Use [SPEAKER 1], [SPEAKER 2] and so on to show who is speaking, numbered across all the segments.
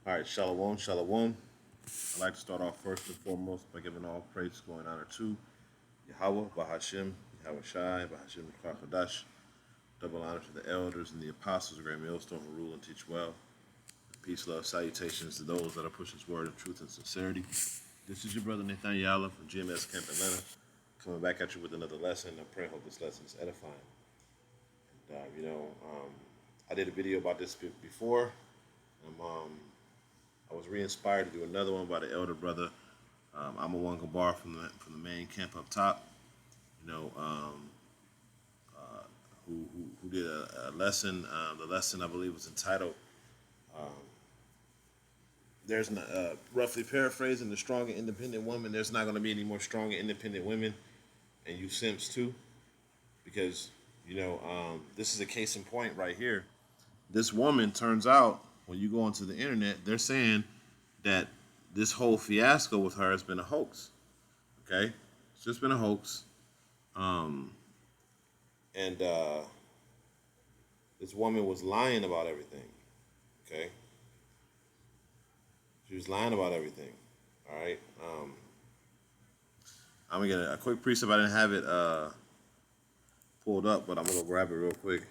[SPEAKER 1] All right, shalom, shalom. I'd like to start off first and foremost by giving all praise, glory, and honor to Yahweh, Bahashim, Yahweh Shai, Bahashim, Kwakadash. Double honor to the elders and the apostles, the great millstone who rule and teach well. Peace, love, salutations to those that are pushing this word of truth and sincerity. This is your brother Nathan Yala from GMS Camp Atlanta, coming back at you with another lesson. I pray and hope this lesson is edifying. And, I did a video about this before. I was re-inspired to do another one by the elder brother. I'm a one Gabar from the main camp up top. Who did a lesson. The lesson I believe was entitled. There's not, roughly paraphrasing, the strong and independent woman. There's not going to be any more strong and independent women, and you simps too, because this is a case in point right here. This woman, turns out, when you go onto the internet, they're saying that this whole fiasco with her has been a hoax. Okay, it's just been a hoax. And this woman was lying about everything. Okay, she was lying about everything. All right. I'm gonna get a quick precept. I didn't have it pulled up, but I'm gonna grab it real quick.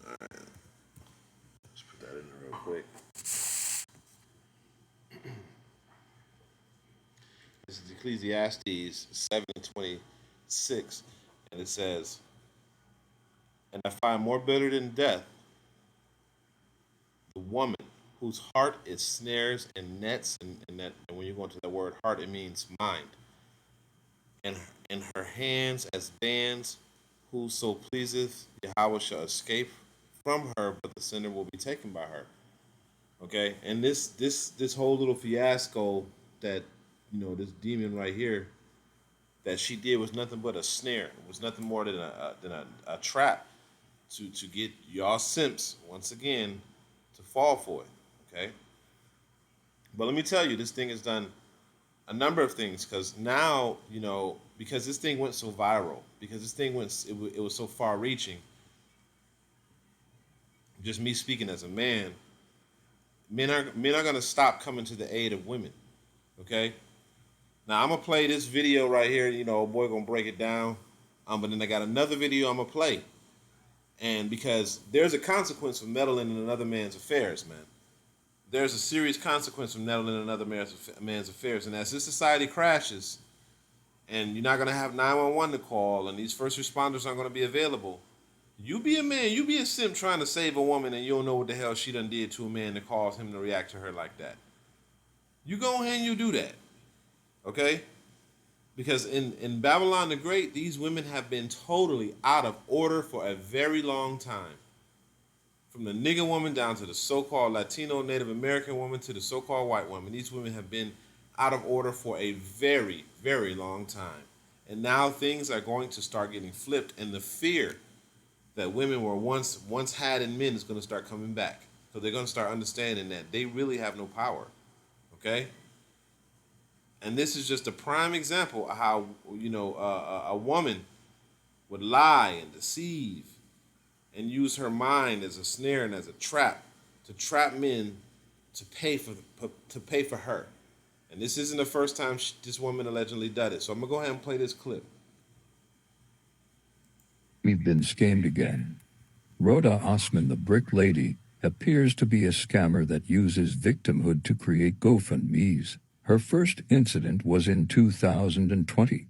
[SPEAKER 1] All right. Let's put that in there real quick. This is Ecclesiastes 7:26, and it says, "And I find more bitter than death the woman whose heart is snares and nets," and when you go into the word heart, it means mind, and her hands as bands, whoso pleaseth Yahweh shall escape from her, but the sinner will be taken by her. Okay, and this whole little fiasco that this demon right here that she did was nothing but a snare. It was nothing more than a trap to get y'all simps once again to fall for it. Okay, but let me tell you, this thing has done a number of things, because now because this thing went so viral, because this thing it was so far reaching. Just me speaking as a man, men are going to stop coming to the aid of women. Okay, now I'm gonna play this video right here. Boy gonna break it down. But then I got another video I'm gonna play, and because there's a consequence for meddling in another man's affairs, man. There's a serious consequence from meddling in another man's affairs, and as this society crashes, and you're not gonna have 911 to call, and these first responders aren't gonna be available. You be a man, you be a simp trying to save a woman, and you don't know what the hell she done did to a man to cause him to react to her like that. You go ahead and you do that. Okay? Because in Babylon the Great, these women have been totally out of order for a very long time. From the nigger woman down to the so-called Latino Native American woman to the so-called white woman, these women have been out of order for a very, very long time. And now things are going to start getting flipped, and the fear that women were once had in men is going to start coming back. So they're going to start understanding that they really have no power. Okay? And this is just a prime example of how a woman would lie and deceive and use her mind as a snare and as a trap to trap men to pay for her. And this isn't the first time this woman allegedly did it. So I'm gonna go ahead and play this clip.
[SPEAKER 2] We've been scammed again. Rhoda Osman, the brick lady, appears to be a scammer that uses victimhood to create GoFundMes. Her first incident was in 2020.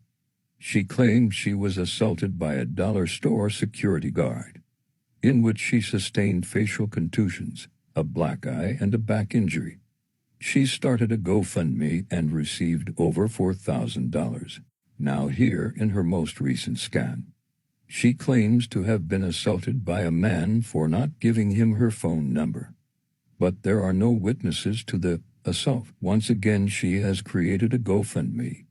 [SPEAKER 2] She claimed she was assaulted by a dollar store security guard, in which she sustained facial contusions, a black eye, and a back injury. She started a GoFundMe and received over $4,000. Now here in her most recent scam, she claims to have been assaulted by a man for not giving him her phone number. But there are no witnesses to the assault. Once again, she has created a GoFundMe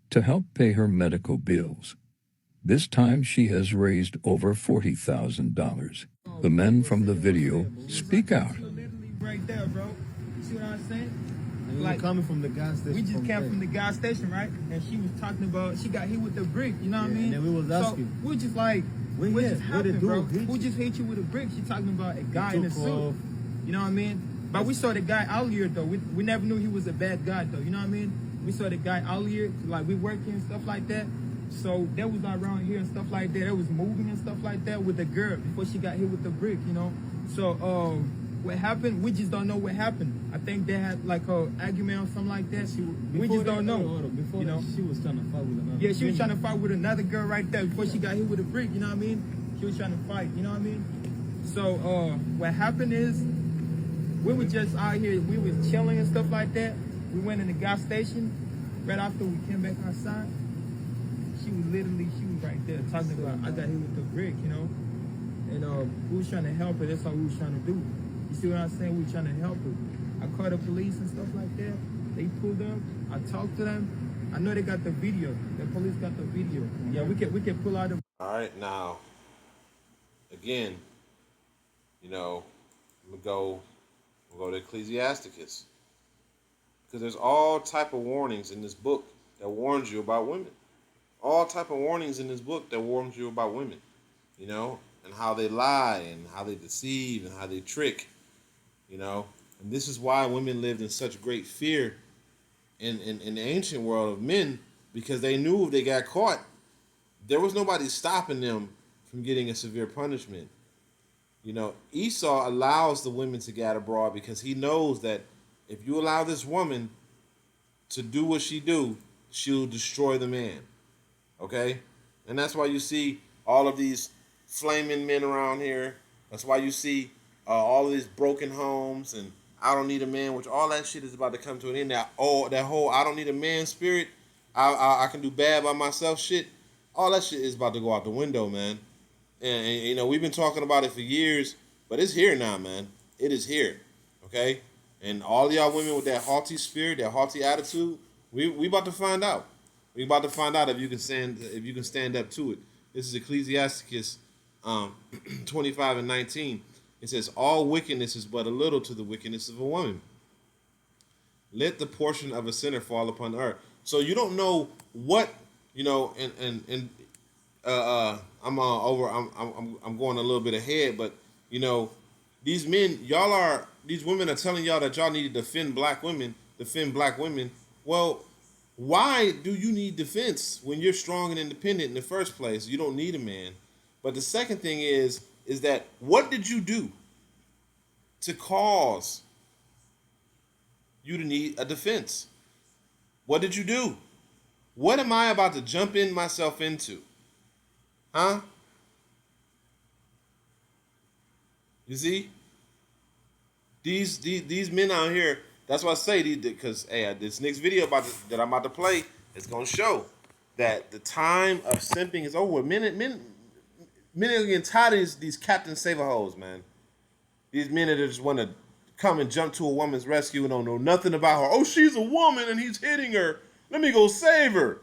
[SPEAKER 2] to help pay her medical bills. This time she has raised over $40,000. The men from the video speak out.
[SPEAKER 3] Right there, bro. You see what I'm saying?
[SPEAKER 4] And like, coming from the gas station.
[SPEAKER 3] We just came from the gas station, right? And she was talking about, she got hit with the brick, you know what I mean?
[SPEAKER 4] And then we was asking.
[SPEAKER 3] So we just like, what just happened, bro? Who just hit you with a brick? She talking about a guy in a suit. You know what I mean? But we saw the guy earlier, though. We never knew he was a bad guy, though. You know what I mean? We saw the guy earlier, like we working and stuff like that. So that was around here and stuff like that. It was moving and stuff like that with the girl before she got hit with the brick, you know? So what happened, we just don't know what happened. I think they had like an argument or something like that. We just don't know.
[SPEAKER 4] Before
[SPEAKER 3] you know?
[SPEAKER 4] She was trying to fight with another.
[SPEAKER 3] Yeah, she was trying to fight with another girl right there before she got hit with a brick, you know what I mean? She was trying to fight, you know what I mean? So what happened is, we were just out here, we was chilling and stuff like that. We went in the gas station. Right after we came back outside, she was right there talking about, I got hit with the brick, you know? And we was trying to help her. That's all we was trying to do. You see what I'm saying? We were trying to help her. I called the police and stuff like that. They pulled up. I talked to them. I know they got the video. The police got the video. Yeah, we can pull out the...
[SPEAKER 1] All right, now, again, you know, we'll go to Ecclesiasticus. Because there's all type of warnings in this book that warns you about women. All type of warnings in this book that warns you about women, you know, and how they lie and how they deceive and how they trick, you know. And this is why women lived in such great fear in the ancient world of men, because they knew if they got caught, there was nobody stopping them from getting a severe punishment. You know, Esau allows the women to get abroad because he knows that if you allow this woman to do what she do, she'll destroy the man. Okay? And that's why you see all of these flaming men around here. That's why you see all of these broken homes and I don't need a man, which all that shit is about to come to an end. That whole I don't need a man spirit, I can do bad by myself shit, all that shit is about to go out the window, man. And you know, we've been talking about it for years, but it's here now, man. It is here, okay? And all y'all women with that haughty spirit, that haughty attitude, we about to find out. We about to find out if you can stand up to it. This is Ecclesiasticus 25 and 19. It says, all wickedness is but a little to the wickedness of a woman. Let the portion of a sinner fall upon the earth. So you don't know what, you know, and I'm going a little bit ahead, but you know, these women are telling y'all that y'all need to defend black women. Well, why do you need defense when you're strong and independent in the first place? You don't need a man. But the second thing is that what did you do to cause you to need a defense? What did you do? What am I about to jump in myself into? Huh? You see? These men out here, that's why I say, because hey, this next video that I'm about to play is going to show that the time of simping is over. Men are getting tired of these Captain Save-A-Hoes, man. These men that just want to come and jump to a woman's rescue and don't know nothing about her. Oh, she's a woman and he's hitting her. Let me go save her.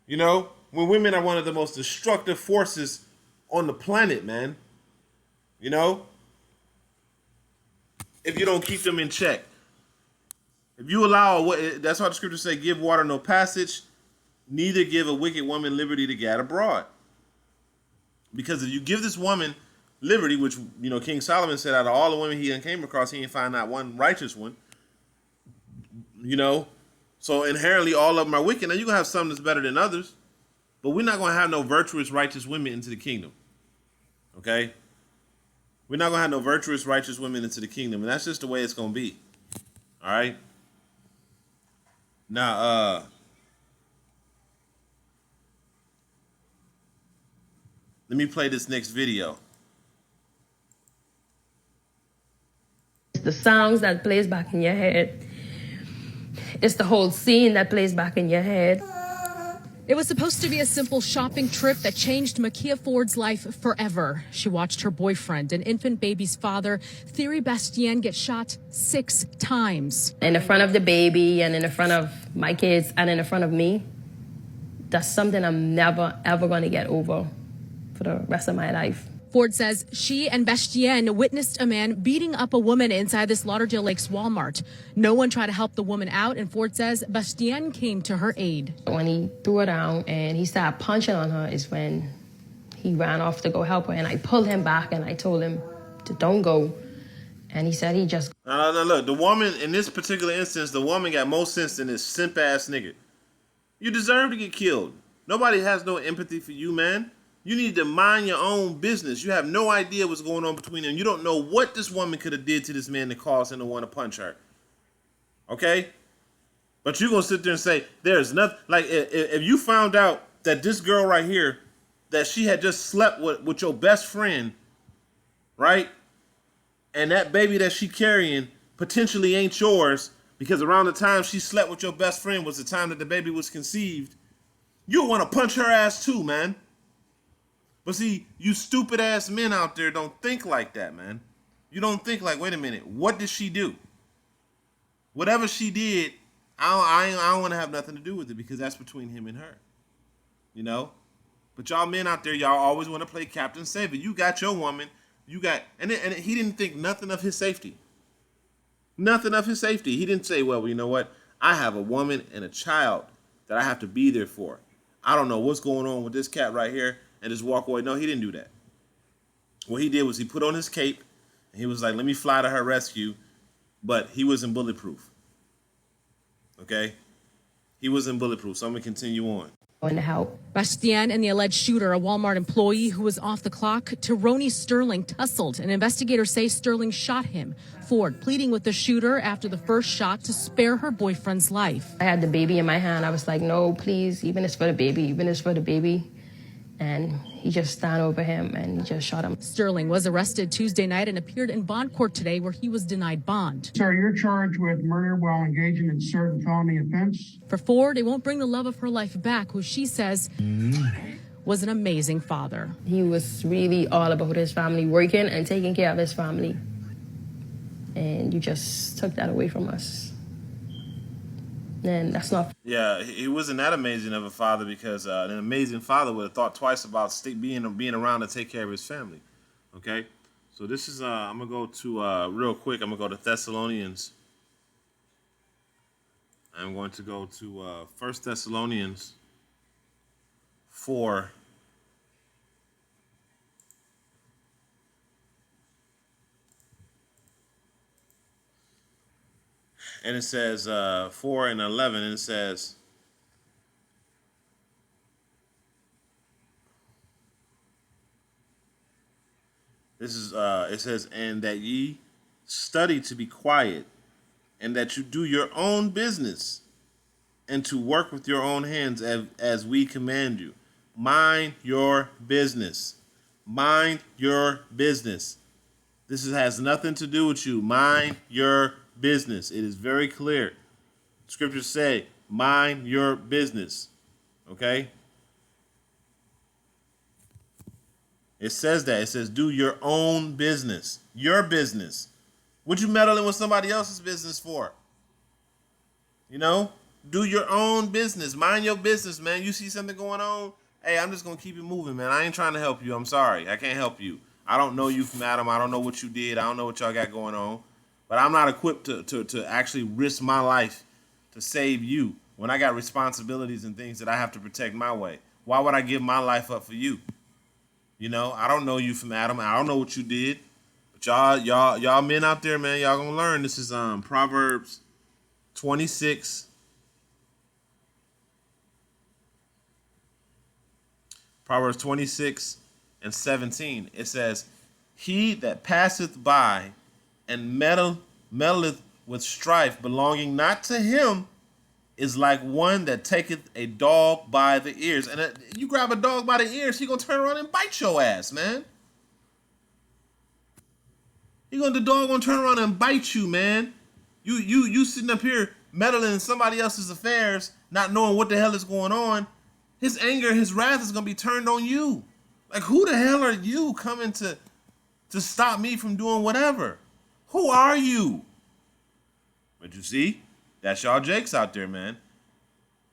[SPEAKER 1] You know, when women are one of the most destructive forces on the planet, man. You know? If you don't keep them in check. If you allow, that's why the scriptures say, give water no passage, neither give a wicked woman liberty to gad abroad. Because if you give this woman liberty, which, you know, King Solomon said out of all the women he came across, he didn't find not one righteous one. You know? So inherently all of them are wicked. Now you're going to have some that's better than others, but we're not going to have no virtuous, righteous women into the kingdom. Okay? We're not going to have no virtuous, righteous women into the kingdom, and that's just the way it's going to be. All right? Now, let me play this next video.
[SPEAKER 5] The songs that plays back in your head. It's the whole scene that plays back in your head.
[SPEAKER 6] It was supposed to be a simple shopping trip that changed Makia Ford's life forever. She watched her boyfriend, an infant baby's father, Thierry Bastien, get shot 6 times.
[SPEAKER 5] In the front of the baby and in the front of my kids and in the front of me, that's something I'm never, ever going to get over for the rest of my life.
[SPEAKER 6] Ford says she and Bastien witnessed a man beating up a woman inside this Lauderdale Lakes Walmart. No one tried to help the woman out, and Ford says Bastien came to her aid.
[SPEAKER 5] When he threw her down and he started punching on her is when he ran off to go help her, and I pulled him back and I told him to don't go. And he said he just...
[SPEAKER 1] No, look, the woman, in this particular instance, the woman got more sense than this simp-ass nigga. You deserve to get killed. Nobody has no empathy for you, man. You need to mind your own business. You have no idea what's going on between them. You don't know what this woman could have did to this man that caused him to want to punch her. Okay? But you're going to sit there and say, there's nothing. Like, if you found out that this girl right here, that she had just slept with your best friend, right? And that baby that she carrying potentially ain't yours because around the time she slept with your best friend was the time that the baby was conceived, you'll want to punch her ass too, man. But see, you stupid ass men out there don't think like that, man. You don't think like, wait a minute, what did she do? Whatever she did, I don't want to have nothing to do with it because that's between him and her. You know? But y'all men out there, y'all always want to play Captain Savior. You got your woman, you got, and he didn't think nothing of his safety. Nothing of his safety. He didn't say, well, you know what? I have a woman and a child that I have to be there for. I don't know what's going on with this cat right here. And just walk away. No, he didn't do that. What he did was he put on his cape and he was like, let me fly to her rescue. But he wasn't bulletproof. Okay? He wasn't bulletproof. So I'm going to continue on.
[SPEAKER 5] ...to help.
[SPEAKER 6] Bastien and the alleged shooter, a Walmart employee who was off the clock, Tyrone Sterling, tussled, and investigators say Sterling shot him. Ford pleading with the shooter after the first shot to spare her boyfriend's life.
[SPEAKER 5] I had the baby in my hand. I was like, no, please, even if it's for the baby, even if it's for the baby. And he just stand over him and he just shot him.
[SPEAKER 6] Sterling was arrested Tuesday night and appeared in bond court today where he was denied bond.
[SPEAKER 7] Sir, you're charged with murder while engaging in certain felony offense.
[SPEAKER 6] For Ford, it won't bring the love of her life back, who she says was an amazing father.
[SPEAKER 5] He was really all about his family, working and taking care of his family. And you just took that away from us. And that's not...
[SPEAKER 1] Yeah, he wasn't that amazing of a father because an amazing father would have thought twice about being around to take care of his family. Okay? So this is, I'm going to go to, real quick, I'm going to go to Thessalonians. I'm going to go to 1 Thessalonians 4. And it says 4 and 11, and it says, this is it says, and that ye study to be quiet, and that you do your own business, and to work with your own hands as we command you. Mind your business. Mind your business. Has nothing to do with you. Mind your business. It is very clear. Scriptures say, mind your business. Okay? It says that. It says, do your own business. Your business. What you meddling with somebody else's business for? You know? Do your own business. Mind your business, man. You see something going on? Hey, I'm just going to keep it moving, man. I ain't trying to help you. I'm sorry. I can't help you. I don't know you from Adam. I don't know what you did. I don't know what y'all got going on. But I'm not equipped to actually risk my life to save you when I got responsibilities and things that I have to protect my way. Why would I give my life up for you? You know, I don't know you from Adam. I don't know what you did. But y'all men out there, man, y'all gonna learn. This is Proverbs 26. Proverbs 26 and 17. It says, he that passeth by and meddleth with strife belonging not to him is like one that taketh a dog by the ears. And you grab a dog by the ears, he gonna turn around and bite your ass, man. The dog gonna turn around and bite you, man. You sitting up here meddling in somebody else's affairs, not knowing what the hell is going on. His anger, his wrath is gonna be turned on you. Like, who the hell are you coming to stop me from doing whatever? Who are you? But you see, that's y'all Jakes out there, man.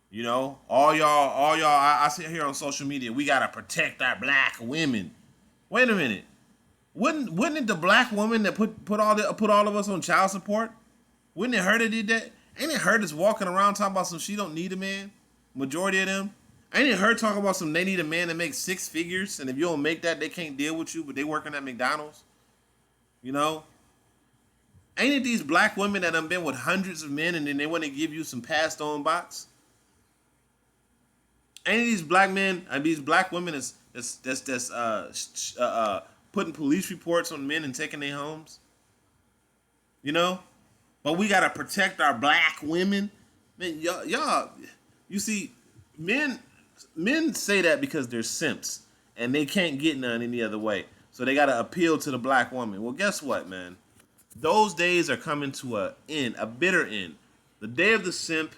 [SPEAKER 1] You know, all y'all, I see here on social media, we gotta protect our black women. Wait a minute. Wouldn't it the black woman that put all of us on child support? Wouldn't it her that did that? Ain't it her that's walking around talking about some she don't need a man? Majority of them. Ain't it her talking about some they need a man that makes 6 figures, and if you don't make that, they can't deal with you, but they working at McDonald's? You know? Ain't it these black women that have been with hundreds of men and then they want to give you some passed on box? Ain't it these black men and these black women that's putting police reports on men and taking their homes? You know? But we gotta protect our black women. Man, y'all, you see, men say that because they're simps and they can't get none any other way. So they gotta appeal to the black woman. Well, guess what, man? Those days are coming to a end, a bitter end. The day of the simp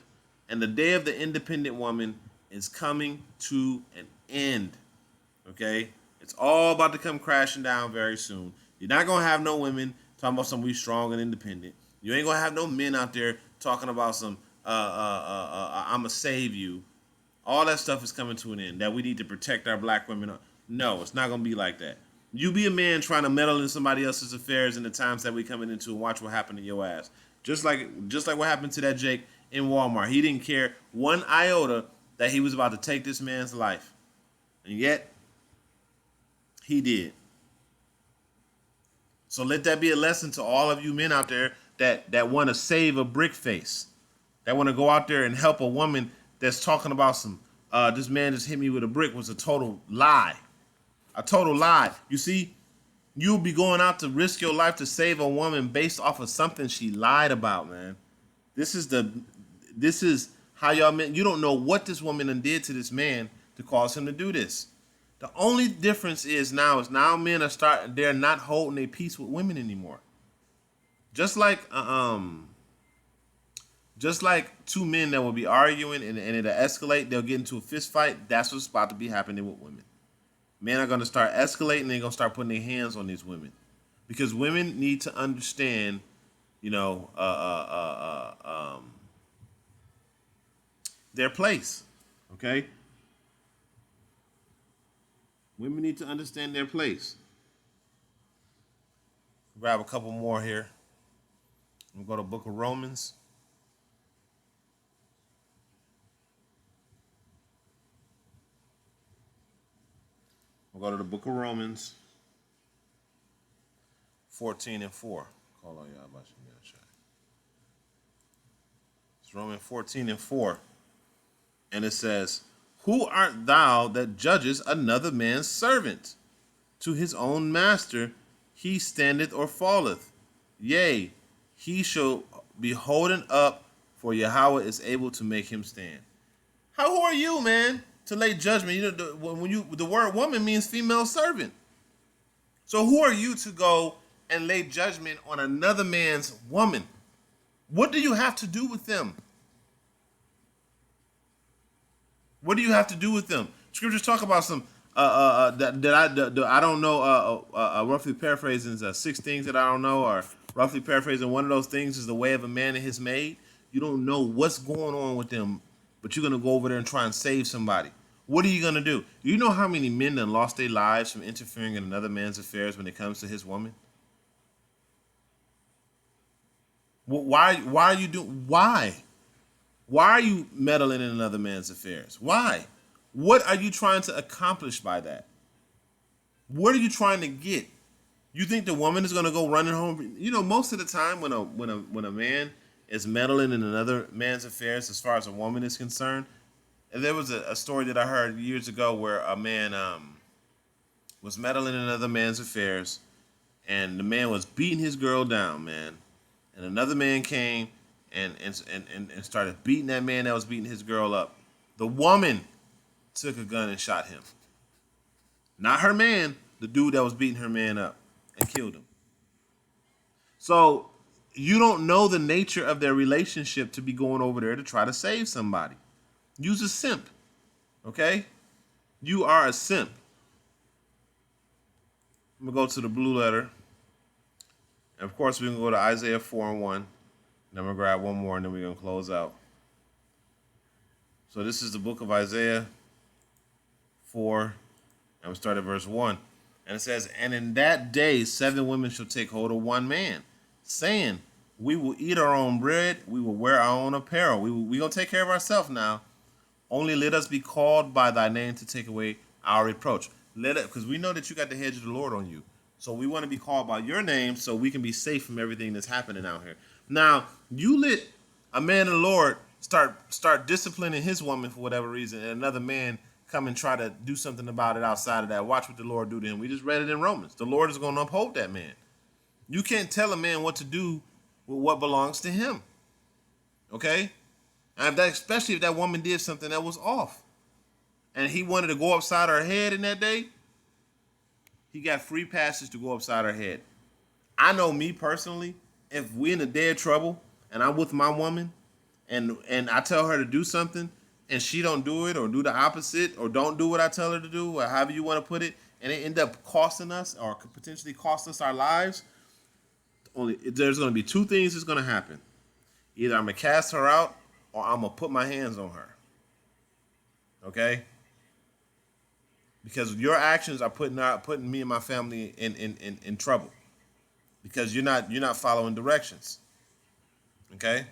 [SPEAKER 1] and the day of the independent woman is coming to an end. Okay? It's all about to come crashing down very soon. You're not gonna have no women talking about somebody strong and independent. You ain't gonna have no men out there talking about some I'ma save you. All that stuff is coming to an end. That we need to protect our black women. No, it's not gonna be like that. You be a man trying to meddle in somebody else's affairs in the times that we coming into, and watch what happened to your ass. Just like what happened to that Jake in Walmart. He didn't care one iota that he was about to take this man's life, and yet he did. So let that be a lesson to all of you men out there that want to save a brick face, that want to go out there and help a woman that's talking about some this man just hit me with a brick was a total lie. A total lie. You see, you'll be going out to risk your life to save a woman based off of something she lied about, man. This is how y'all men. You don't know what this woman did to this man to cause him to do this. The only difference is now men are they're not holding a peace with women anymore. Just like two men that will be arguing and it'll escalate, they'll get into a fist fight. That's what's about to be happening with women. Men are going to start escalating. They're going to start putting their hands on these women, because women need to understand, their place. Okay, women need to understand their place. Grab a couple more here. We'll go to Book of Romans. We'll go to the Book of Romans 14:4. Call on y'all about you. It's Romans 14:4. And it says, "Who art thou that judgest another man's servant? To his own master he standeth or falleth. Yea, he shall be holden up, for Yahweh is able to make him stand." Who are you, man, to lay judgment? You know, the word woman means female servant. So who are you to go and lay judgment on another man's woman? What do you have to do with them? What do you have to do with them? Scriptures talk about some that I don't know. Roughly paraphrasing, 6 things that I don't know, or roughly paraphrasing, one of those things is the way of a man and his maid. You don't know what's going on with them, but you're gonna go over there and try and save somebody. What are you gonna do? You know how many men that lost their lives from interfering in another man's affairs when it comes to his woman? Why are you doing? Why are you meddling in another man's affairs? Why? What are you trying to accomplish by that? What are you trying to get? You think the woman is gonna go running home? You know, most of the time when a man is meddling in another man's affairs, as far as a woman is concerned, and there was a story that I heard years ago where a man was meddling in another man's affairs, and the man was beating his girl down, man, and another man came and started beating that man that was beating his girl up. The woman took a gun and shot him. Not her man, the dude that was beating her man up, and killed him. So you don't know the nature of their relationship to be going over there to try to save somebody. Use a simp, okay? You are a simp. I'm going to go to the blue letter. And of course, we're going to go to Isaiah 4:1. Then I'm going to grab one more, and then we're going to close out. So this is the book of Isaiah 4, and we start at verse 1. And it says, and in that day 7 women shall take hold of one man, saying, we will eat our own bread, we will wear our own apparel. We gonna take care of ourselves now. Only let us be called by thy name to take away our reproach. Let it, because we know that you got the hedge of the Lord on you. So we want to be called by your name so we can be safe from everything that's happening out here. Now, you let a man of the Lord start disciplining his woman for whatever reason, and another man come and try to do something about it outside of that. Watch what the Lord do to him. We just read it in Romans. The Lord is going to uphold that man. You can't tell a man what to do with what belongs to him. Okay? And if that, especially if that woman did something that was off, and he wanted to go upside her head in that day, he got free passage to go upside her head. I know me personally, if we in a dead trouble and I'm with my woman and I tell her to do something and she don't do it or do the opposite or don't do what I tell her to do or however you want to put it, and it end up costing us or could potentially cost us our lives, there's going to be 2 things that's going to happen. Either I'm going to cast her out or I'm going to put my hands on her. Okay? Because your actions are putting me and my family in trouble. Because you're not following directions. Okay?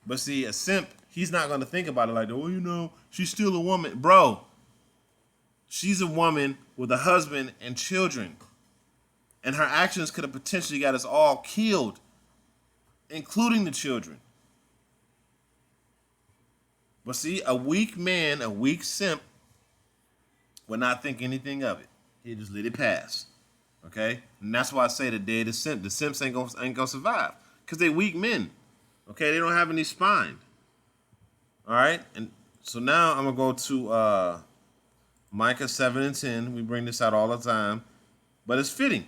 [SPEAKER 1] But see, a simp, he's not going to think about it like, oh, you know, she's still a woman. Bro, she's a woman with a husband and children. And her actions could have potentially got us all killed, including the children. But see, a weak man, a weak simp, will not think anything of it. He just let it pass. Okay? And that's why I say the day of the simp. The simps ain't gonna survive. Because they weak men. Okay, they don't have any spine. Alright? And so now I'm gonna go to Micah 7 and 10. We bring this out all the time. But it's fitting.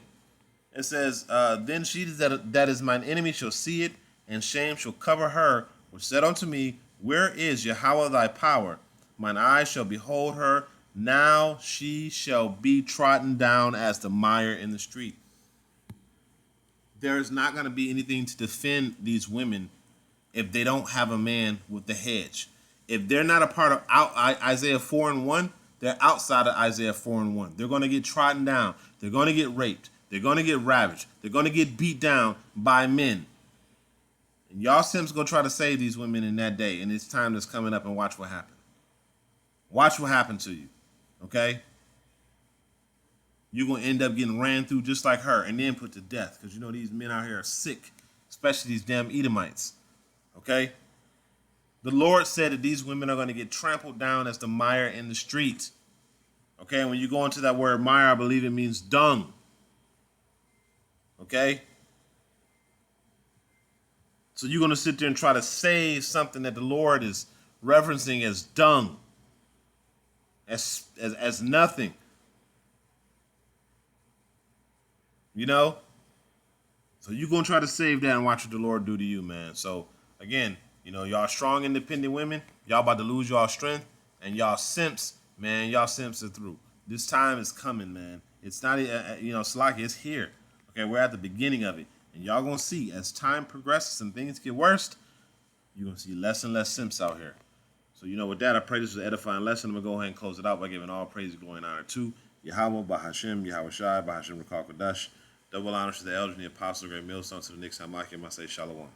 [SPEAKER 1] It says, then she that is mine enemy shall see it, and shame shall cover her, which said unto me, where is Yahweh thy power? Mine eyes shall behold her. Now she shall be trodden down as the mire in the street. There's not going to be anything to defend these women if they don't have a man with the hedge. If they're not a part of Isaiah 4 and 1, they're outside of Isaiah 4 and 1. They're going to get trodden down. They're going to get raped. They're going to get ravaged. They're going to get beat down by men. And y'all simps going to try to save these women in that day. And it's time that's coming up, and watch what happens. Watch what happens to you. Okay? You're going to end up getting ran through just like her and then put to death. Because you know these men out here are sick. Especially these damn Edomites. Okay? The Lord said that these women are going to get trampled down as the mire in the street. Okay? And when you go into that word mire, I believe it means dung. Okay? So you're going to sit there and try to save something that the Lord is referencing as dung. As nothing. You know? So you're going to try to save that and watch what the Lord do to you, man. So, again, you know, y'all strong, independent women. Y'all about to lose y'all strength. And y'all simps, man, y'all simps are through. This time is coming, man. It's not, Slaki, it's here. Okay, we're at the beginning of it. And y'all going to see, as time progresses and things get worse, you're going to see less and less simps out here. So, with that, I pray this was an edifying lesson. I'm going to go ahead and close it out by giving all praise, glory, and honor to Yahweh, Bahashem, Yahweh Shai, Bahashem Rakal Kodash. Double honors to the elders and the apostles, great millstones to the Knicks, Hamaki, and I say Shalom.